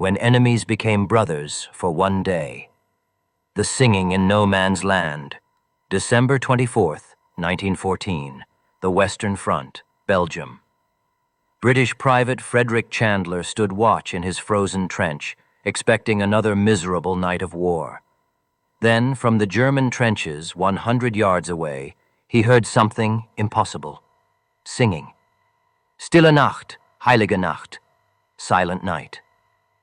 when enemies became brothers for one day. The Singing in No Man's Land, December 24th, 1914, the Western Front, Belgium. British Private Frederick Chandler stood watch in his frozen trench, expecting another miserable night of war. Then, from the German trenches 100 yards away, he heard something impossible. Singing. Stille Nacht, Heilige Nacht, Silent Night,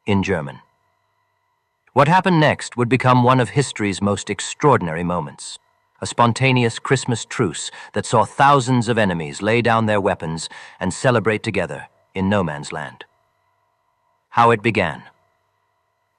in German. What happened next would become one of history's most extraordinary moments. A spontaneous Christmas truce that saw thousands of enemies lay down their weapons and celebrate together in no man's land. How it began.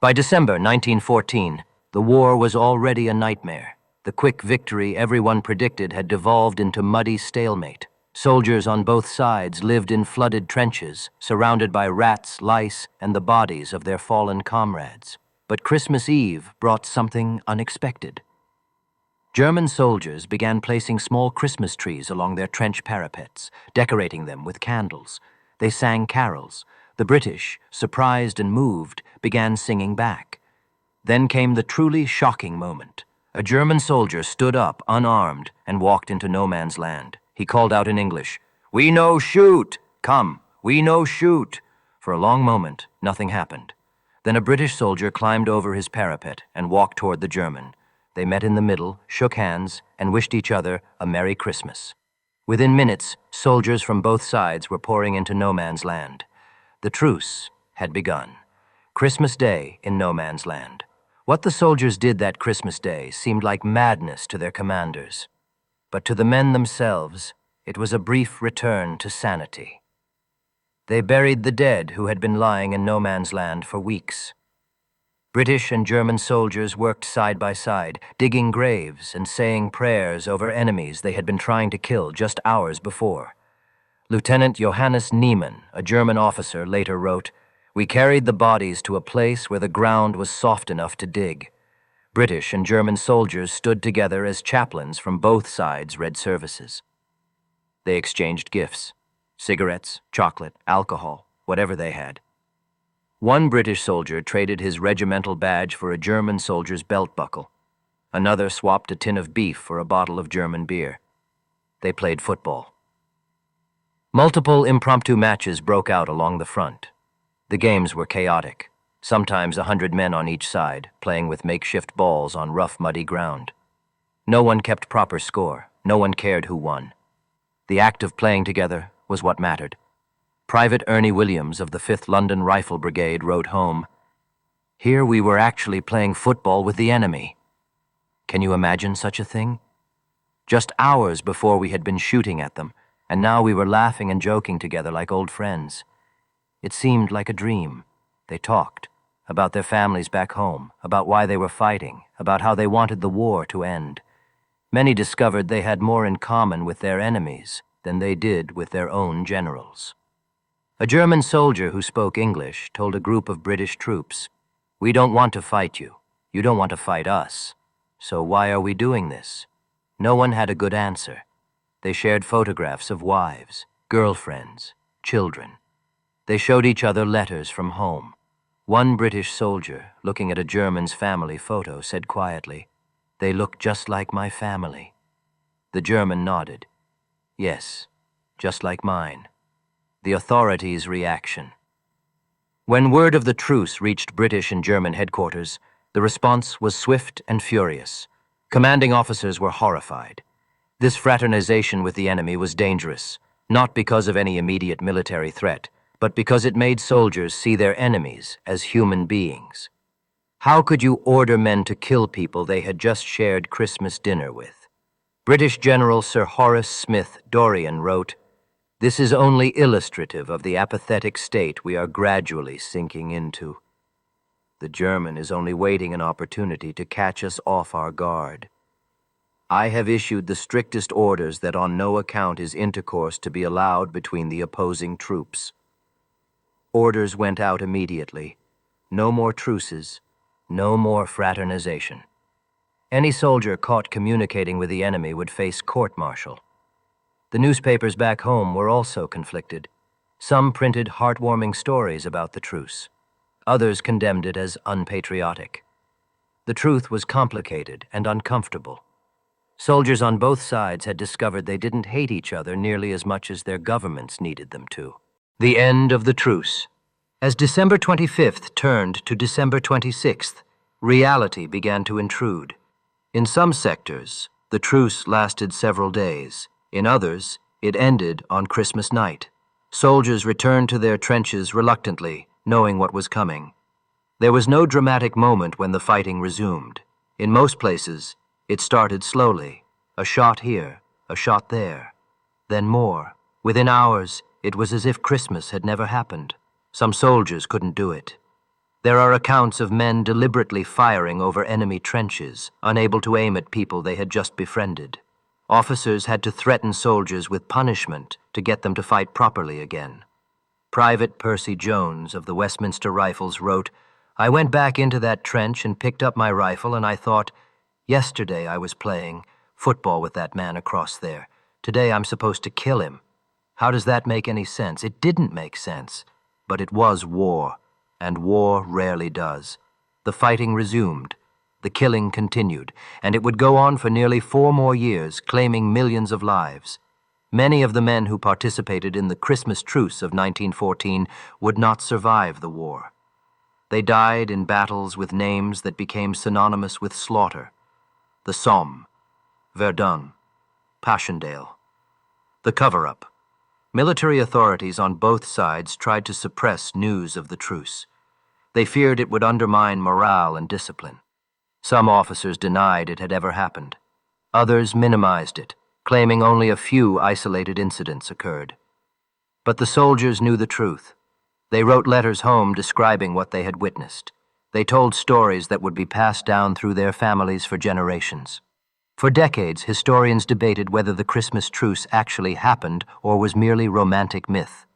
By December 1914, the war was already a nightmare. The quick victory everyone predicted had devolved into muddy stalemate. Soldiers on both sides lived in flooded trenches, surrounded by rats, lice, and the bodies of their fallen comrades. But Christmas Eve brought something unexpected. German soldiers began placing small Christmas trees along their trench parapets, decorating them with candles. They sang carols. The British, surprised and moved, began singing back. Then came the truly shocking moment. A German soldier stood up, unarmed, and walked into no man's land. He called out in English, "We no shoot! Come, we no shoot!" For a long moment, nothing happened. Then a British soldier climbed over his parapet and walked toward the German. They met in the middle, shook hands, and wished each other a Merry Christmas. Within minutes, soldiers from both sides were pouring into no man's land. The truce had begun. Christmas Day in no man's land. What the soldiers did that Christmas Day seemed like madness to their commanders. But to the men themselves, it was a brief return to sanity. They buried the dead who had been lying in no man's land for weeks. British and German soldiers worked side by side, digging graves and saying prayers over enemies they had been trying to kill just hours before. Lieutenant Johannes Niemann, a German officer, later wrote, "We carried the bodies to a place where the ground was soft enough to dig." British and German soldiers stood together as chaplains from both sides read services. They exchanged gifts, cigarettes, chocolate, alcohol, whatever they had. One British soldier traded his regimental badge for a German soldier's belt buckle. Another swapped a tin of beef for a bottle of German beer. They played football. Multiple impromptu matches broke out along the front. The games were chaotic, sometimes 100 men on each side, playing with makeshift balls on rough, muddy ground. No one kept proper score. No one cared who won. The act of playing together was what mattered. Private Ernie Williams of the 5th London Rifle Brigade wrote home, "Here we were actually playing football with the enemy." Can you imagine such a thing? Just hours before we had been shooting at them, and now we were laughing and joking together like old friends. It seemed like a dream. They talked about their families back home, about why they were fighting, about how they wanted the war to end. Many discovered they had more in common with their enemies than they did with their own generals. A German soldier who spoke English told a group of British troops, "We don't want to fight you. You don't want to fight us. So why are we doing this?" No one had a good answer. They shared photographs of wives, girlfriends, children. They showed each other letters from home. One British soldier, looking at a German's family photo, said quietly, "They look just like my family." The German nodded. "Yes, just like mine." The authorities' reaction. When word of the truce reached British and German headquarters, the response was swift and furious. Commanding officers were horrified. This fraternization with the enemy was dangerous, not because of any immediate military threat, but because it made soldiers see their enemies as human beings. How could you order men to kill people they had just shared Christmas dinner with? British General Sir Horace Smith Dorrien wrote, "This is only illustrative of the apathetic state we are gradually sinking into. The German is only waiting an opportunity to catch us off our guard. I have issued the strictest orders that on no account is intercourse to be allowed between the opposing troops." Orders went out immediately. No more truces, no more fraternization. Any soldier caught communicating with the enemy would face court-martial. The newspapers back home were also conflicted. Some printed heartwarming stories about the truce. Others condemned it as unpatriotic. The truth was complicated and uncomfortable. Soldiers on both sides had discovered they didn't hate each other nearly as much as their governments needed them to. The end of the truce. As December 25th turned to December 26th, reality began to intrude. In some sectors, the truce lasted several days. In others, it ended on Christmas night. Soldiers returned to their trenches reluctantly, knowing what was coming. There was no dramatic moment when the fighting resumed. In most places, it started slowly, a shot here, a shot there, then more. Within hours, it was as if Christmas had never happened. Some soldiers couldn't do it. There are accounts of men deliberately firing over enemy trenches, unable to aim at people they had just befriended. Officers had to threaten soldiers with punishment to get them to fight properly again. Private Percy Jones of the Westminster Rifles wrote, "I went back into that trench and picked up my rifle, and I thought, yesterday I was playing football with that man across there. Today I'm supposed to kill him. How does that make any sense? It didn't make sense. But it was war, and war rarely does. The fighting resumed. The killing continued, and it would go on for nearly 4 more years, claiming millions of lives. Many of the men who participated in the Christmas Truce of 1914 would not survive the war. They died in battles with names that became synonymous with slaughter. The Somme, Verdun, Passchendaele. The cover-up. Military authorities on both sides tried to suppress news of the truce. They feared it would undermine morale and discipline. Some officers denied it had ever happened. Others minimized it, claiming only a few isolated incidents occurred. But the soldiers knew the truth. They wrote letters home describing what they had witnessed. They told stories that would be passed down through their families for generations. For decades, historians debated whether the Christmas truce actually happened or was merely romantic myth.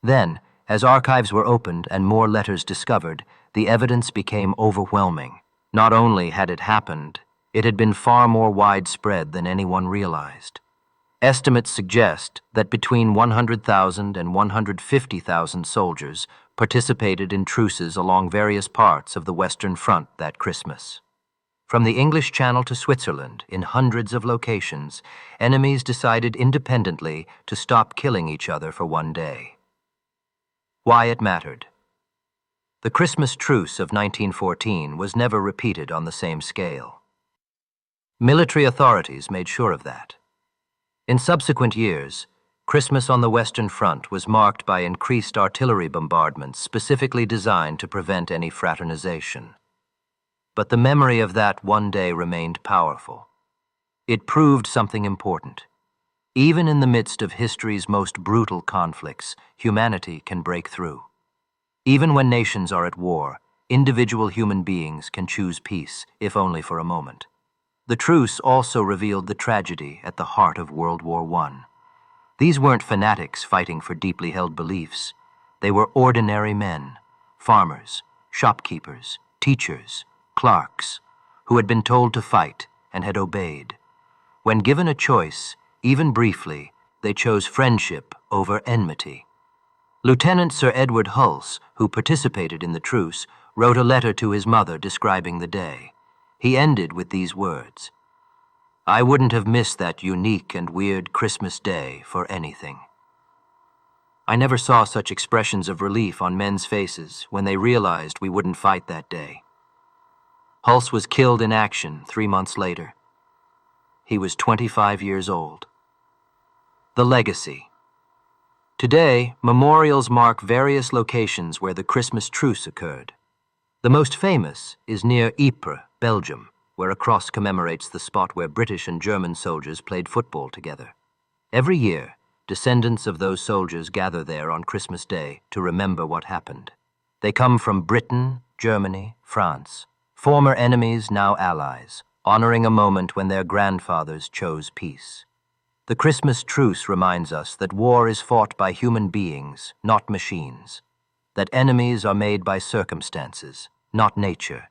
Then, as archives were opened and more letters discovered, the evidence became overwhelming. Not only had it happened, it had been far more widespread than anyone realized. Estimates suggest that between 100,000 and 150,000 soldiers participated in truces along various parts of the Western Front that Christmas. From the English Channel to Switzerland, in hundreds of locations, enemies decided independently to stop killing each other for one day. Why it mattered. The Christmas Truce of 1914 was never repeated on the same scale. Military authorities made sure of that. In subsequent years, Christmas on the Western Front was marked by increased artillery bombardments specifically designed to prevent any fraternization. But the memory of that one day remained powerful. It proved something important. Even in the midst of history's most brutal conflicts, humanity can break through. Even when nations are at war, individual human beings can choose peace, if only for a moment. The truce also revealed the tragedy at the heart of World War I. These weren't fanatics fighting for deeply held beliefs. They were ordinary men, farmers, shopkeepers, teachers, clerks, who had been told to fight and had obeyed. When given a choice, even briefly, they chose friendship over enmity. Lieutenant Sir Edward Hulse, who participated in the truce, wrote a letter to his mother describing the day. He ended with these words, "I wouldn't have missed that unique and weird Christmas day for anything." I never saw such expressions of relief on men's faces when they realized we wouldn't fight that day. Hulse was killed in action 3 months later. He was 25 years old. The legacy. Today, memorials mark various locations where the Christmas truce occurred. The most famous is near Ypres, Belgium, where a cross commemorates the spot where British and German soldiers played football together. Every year, descendants of those soldiers gather there on Christmas Day to remember what happened. They come from Britain, Germany, France, former enemies, now allies, honoring a moment when their grandfathers chose peace. The Christmas truce reminds us that war is fought by human beings, not machines. That enemies are made by circumstances, not nature.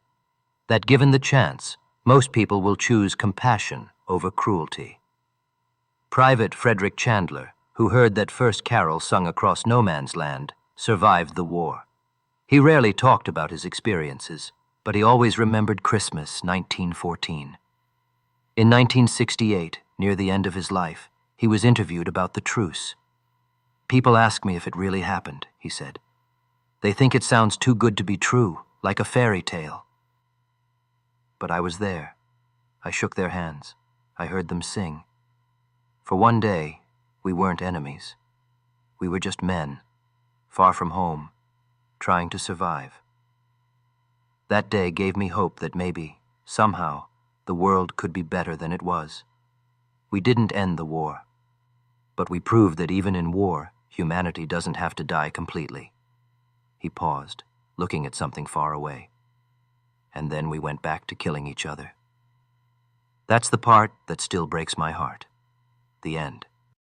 That given the chance, most people will choose compassion over cruelty. Private Frederick Chandler, who heard that first carol sung across no man's land, survived the war. He rarely talked about his experiences, but he always remembered Christmas 1914. In 1968, near the end of his life, he was interviewed about the truce. "People ask me if it really happened," he said. "They think it sounds too good to be true, like a fairy tale." But I was there. I shook their hands. I heard them sing. For one day, we weren't enemies. We were just men, far from home, trying to survive. That day gave me hope that maybe, somehow, the world could be better than it was. We didn't end the war, but we proved that even in war, humanity doesn't have to die completely. He paused, looking at something far away. And then we went back to killing each other. That's the part that still breaks my heart. The end.